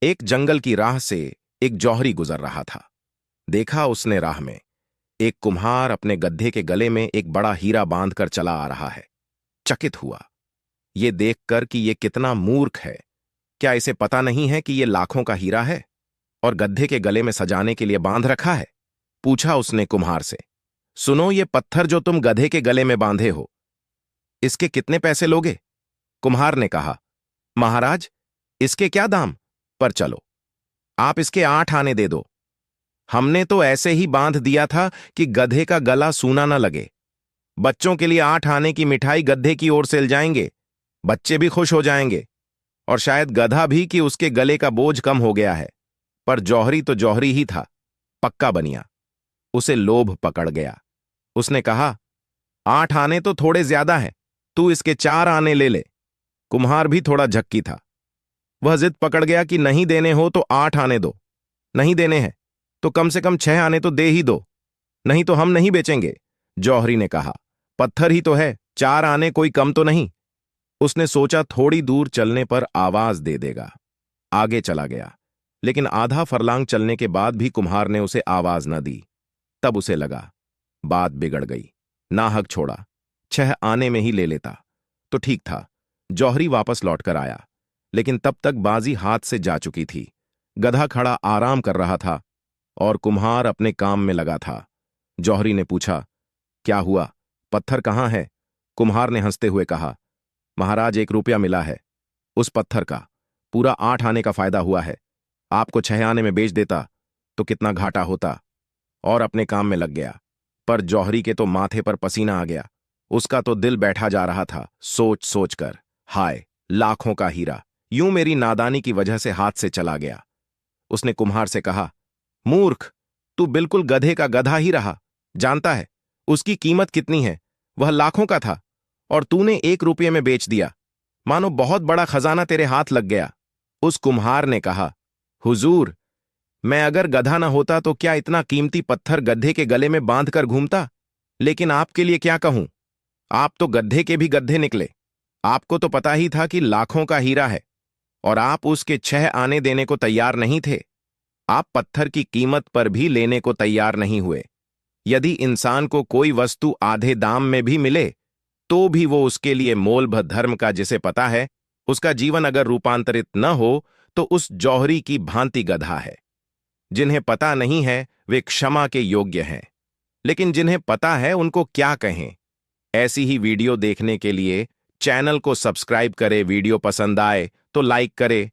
एक जंगल की राह से एक जौहरी गुजर रहा था। देखा उसने राह में एक कुम्हार अपने गड्ढे के गले में एक बड़ा हीरा बांधकर चला आ रहा है। चकित हुआ ये देखकर कि ये कितना मूर्ख है। क्या इसे पता नहीं है कि ये लाखों का हीरा है और गड्ढे के गले में सजाने के लिए बांध रखा है? पूछा उसने कुम्हार से, सुनो, ये पत्थर जो तुम गधे के गले में बांधे हो, इसके कितने पैसे लोगे? कुम्हार ने कहा, महाराज, इसके क्या दाम, पर चलो, आप इसके 8 आने दे दो। हमने तो ऐसे ही बांध दिया था कि गधे का गला सूना न लगे। बच्चों के लिए 8 आने की मिठाई गधे की ओर से ले जाएंगे। बच्चे भी खुश हो जाएंगे और शायद गधा भी कि उसके गले का बोझ कम हो गया है। पर जौहरी तो जौहरी ही था, पक्का बनिया। उसे लोभ पकड़ गया। उसने कहा, 8 आने तो थोड़े ज्यादा हैं, तू इसके 4 आने ले ले। कुम्हार भी थोड़ा झक्की था। वह जिद पकड़ गया कि नहीं देने हो तो 8 आने दो, नहीं देने हैं तो कम से कम 6 आने तो दे ही दो, नहीं तो हम नहीं बेचेंगे। जौहरी ने कहा, पत्थर ही तो है, 4 आने कोई कम तो नहीं। उसने सोचा थोड़ी दूर चलने पर आवाज दे देगा। आगे चला गया, लेकिन आधा फरलांग चलने के बाद भी कुम्हार ने उसे आवाज न दी। तब उसे लगा बात बिगड़ गई। नाहक छोड़ा, 6 आने में ही ले लेता तो ठीक था। जौहरी वापस लौटकर आया, लेकिन तब तक बाजी हाथ से जा चुकी थी। गधा खड़ा आराम कर रहा था और कुम्हार अपने काम में लगा था। जौहरी ने पूछा, क्या हुआ, पत्थर कहाँ है? कुम्हार ने हंसते हुए कहा, महाराज, 1 रुपया मिला है उस पत्थर का, पूरा 8 आने का फायदा हुआ है। आपको 6 आने में बेच देता तो कितना घाटा होता। और अपने काम में लग गया। पर जौहरी के तो माथे पर पसीना आ गया। उसका तो दिल बैठा जा रहा था सोच सोच कर, हाय, लाखों का हीरा यूं मेरी नादानी की वजह से हाथ से चला गया। उसने कुम्हार से कहा, मूर्ख, तू बिल्कुल गधे का गधा ही रहा। जानता है उसकी कीमत कितनी है? वह लाखों का था और तूने 1 रुपये में बेच दिया, मानो बहुत बड़ा खजाना तेरे हाथ लग गया। उस कुम्हार ने कहा, हुजूर, मैं अगर गधा न होता तो क्या इतना कीमती पत्थर गधे के गले में बांध कर घूमता? लेकिन आपके लिए क्या कहूं, आप तो गधे के भी गधे निकले। आपको तो पता ही था कि लाखों का हीरा है और आप उसके 6 आने देने को तैयार नहीं थे। आप पत्थर की कीमत पर भी लेने को तैयार नहीं हुए। यदि इंसान को कोई वस्तु आधे दाम में भी मिले तो भी वो उसके लिए मोल धर्म का, जिसे पता है उसका जीवन अगर रूपांतरित न हो तो उस जौहरी की भांति गधा है। जिन्हें पता नहीं है वे क्षमा के योग्य हैं, लेकिन जिन्हें पता है उनको क्या कहें। ऐसी ही वीडियो देखने के लिए चैनल को सब्सक्राइब करें। वीडियो पसंद आए तो लाइक करें।